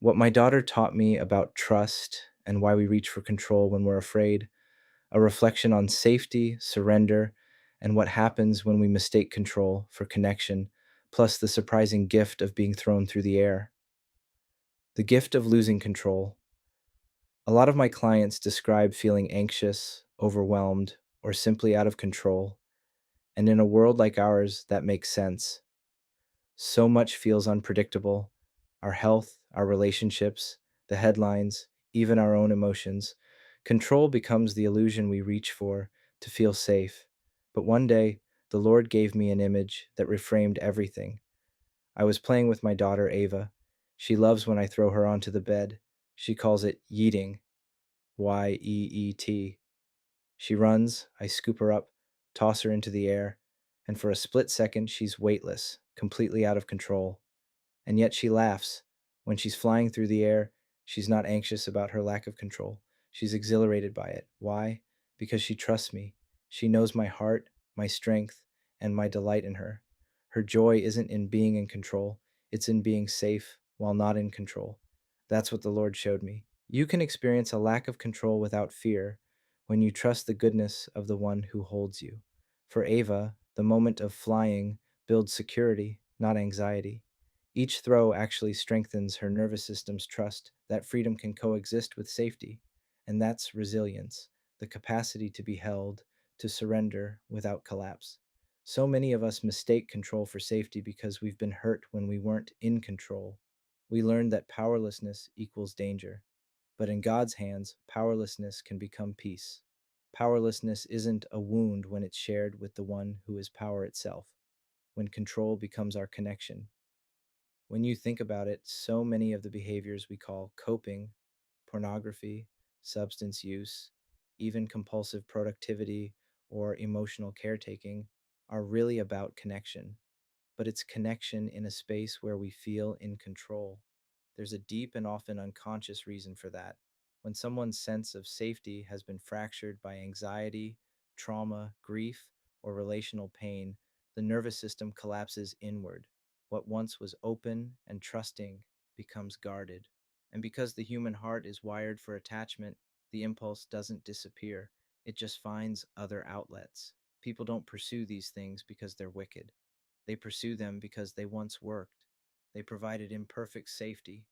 What my daughter taught me about trust and why we reach for control when we're afraid, a reflection on safety, surrender, and what happens when we mistake control for connection, plus the surprising gift of being thrown through the air. The gift of losing control. A lot of my clients describe feeling anxious, overwhelmed, or simply out of control. And in a world like ours, that makes sense. So much feels unpredictable: our health, our relationships, the headlines, even our own emotions. Control becomes the illusion we reach for to feel safe. But one day, the Lord gave me an image that reframed everything. I was playing with my daughter, Ava. She loves when I throw her onto the bed. She calls it yeeting, Yeet. She runs, I scoop her up, toss her into the air, and for a split second, she's weightless, completely out of control. And yet she laughs. When she's flying through the air, she's not anxious about her lack of control. She's exhilarated by it. Why? Because she trusts me. She knows my heart, my strength, and my delight in her. Her joy isn't in being in control, it's in being safe while not in control. That's what the Lord showed me. You can experience a lack of control without fear when you trust the goodness of the one who holds you. For Ava, the moment of flying builds security, not anxiety. Each throw actually strengthens her nervous system's trust that freedom can coexist with safety. And that's resilience, the capacity to be held, to surrender without collapse. So many of us mistake control for safety because we've been hurt when we weren't in control. We learned that powerlessness equals danger. But in God's hands, powerlessness can become peace. Powerlessness isn't a wound when it's shared with the one who is power itself, when control becomes our connection. When you think about it, so many of the behaviors we call coping, pornography, substance use, even compulsive productivity or emotional caretaking, are really about connection. But it's connection in a space where we feel in control. There's a deep and often unconscious reason for that. When someone's sense of safety has been fractured by anxiety, trauma, grief, or relational pain, the nervous system collapses inward. What once was open and trusting becomes guarded. And because the human heart is wired for attachment, the impulse doesn't disappear. It just finds other outlets. People don't pursue these things because they're wicked. They pursue them because they once worked. They provided imperfect safety,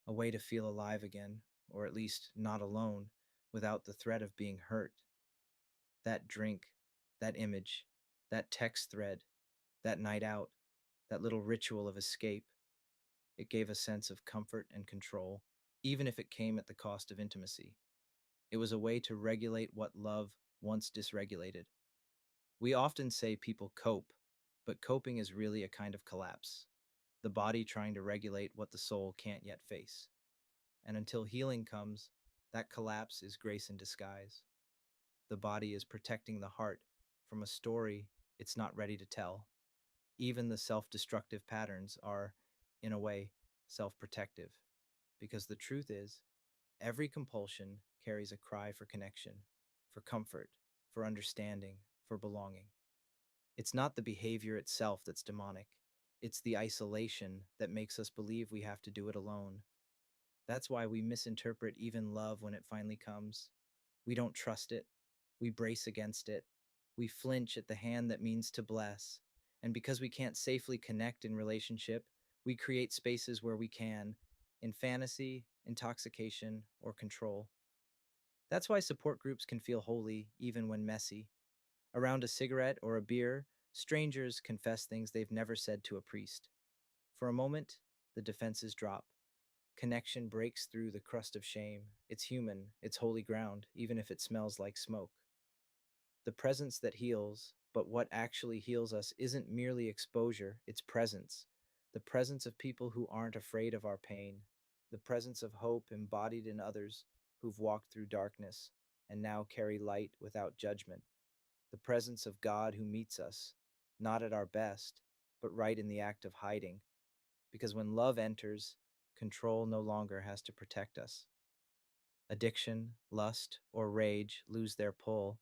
a way to feel alive again, or at least not alone, without the threat of being hurt. That drink, that image, that text thread, that night out, that little ritual of escape, it gave a sense of comfort and control, even if it came at the cost of intimacy. It was a way to regulate what love once dysregulated. We often say people cope, but coping is really a kind of collapse, the body trying to regulate what the soul can't yet face. And until healing comes, that collapse is grace in disguise. The body is protecting the heart from a story it's not ready to tell. Even the self destructive patterns are, in a way, self protective. Because the truth is, every compulsion carries a cry for connection, for comfort, for understanding, for belonging. It's not the behavior itself that's demonic, it's the isolation that makes us believe we have to do it alone. That's why we misinterpret even love when it finally comes. We don't trust it. We brace against it. We flinch at the hand that means to bless. And because we can't safely connect in relationship, we create spaces where we can, in fantasy, intoxication, or control. That's why support groups can feel holy even when messy. Around a cigarette or a beer, strangers confess things they've never said to a priest. For a moment, the defenses drop. Connection breaks through the crust of shame. It's human, it's holy ground, even if it smells like smoke. The presence that heals, but what actually heals us isn't merely exposure, it's presence. The presence of people who aren't afraid of our pain. The presence of hope embodied in others who've walked through darkness and now carry light without judgment. The presence of God who meets us, not at our best, but right in the act of hiding. Because when love enters, control no longer has to protect us. Addiction, lust, or rage lose their pull,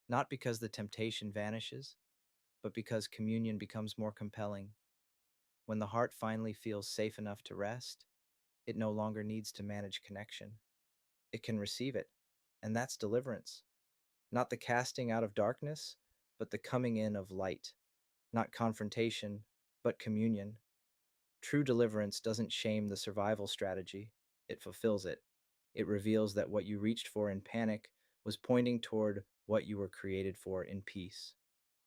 not because the temptation vanishes, but because communion becomes more compelling. When the heart finally feels safe enough to rest, It no longer needs to manage connection. It can receive it. And that's deliverance. Not the casting out of darkness, but the coming in of light. Not confrontation, but communion. True deliverance doesn't shame the survival strategy, it fulfills it. It reveals that what you reached for in panic was pointing toward what you were created for in peace.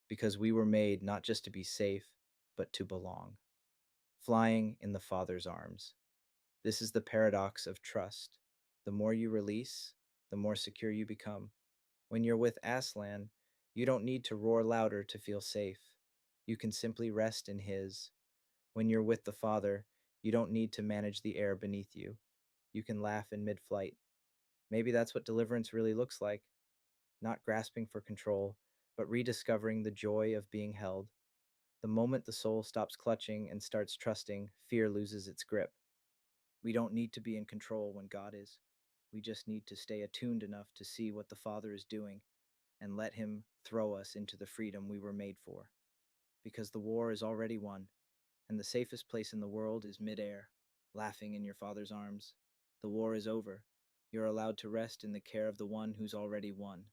Because we were made not just to be safe, but to belong. Flying in the Father's arms. This is the paradox of trust. The more you release, the more secure you become. When you're with Aslan, you don't need to roar louder to feel safe. You can simply rest in his. When you're with the Father, you don't need to manage the air beneath you. You can laugh in mid flight. Maybe that's what deliverance really looks like, not grasping for control, but rediscovering the joy of being held. The moment the soul stops clutching and starts trusting, fear loses its grip. We don't need to be in control when God is. We just need to stay attuned enough to see what the Father is doing and let Him throw us into the freedom we were made for. Because the war is already won, and the safest place in the world is midair, laughing in your Father's arms. The war is over. You're allowed to rest in the care of the one who's already won.